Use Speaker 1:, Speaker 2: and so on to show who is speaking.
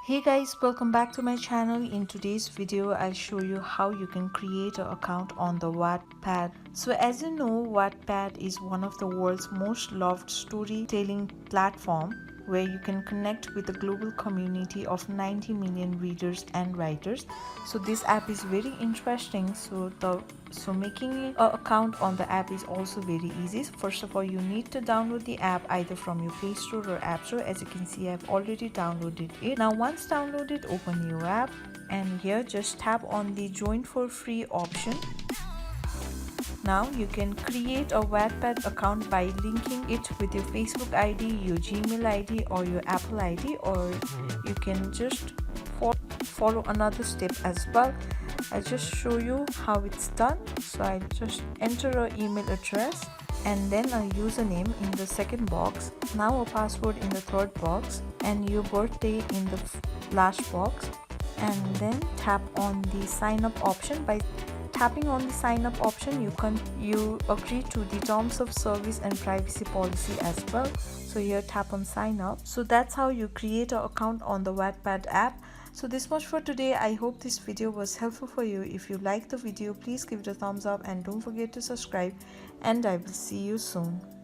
Speaker 1: Hey guys, welcome back to my channel. In today's video I'll show you how you can create an account on the Wattpad. So as you know, Wattpad is one of the world's most loved storytelling platform where you can connect with a global community of 90 million readers and writers. So this app is very interesting. So making an account on the app is also very easy. First of all, you need to download the app either from your Play Store or App Store. As you can see, I've already downloaded it. Now once downloaded, open your app and here just tap on the join for free option. Now you can create a Wattpad account by linking it with your Facebook ID, your Gmail ID or your Apple ID, or you can just follow another step as well. I'll just show you how it's done. So I'll just enter an email address and then a username in the second box, now a password in the third box, and your birthday in the last box, and then tap on the sign up option. By tapping on the sign up option, you agree to the terms of service and privacy policy as well. So here tap on sign up. So that's how you create an account on the Wattpad app. So this much for today. I hope this video was helpful for you. If you liked the video, please give it a thumbs up and don't forget to subscribe, and I will see you soon.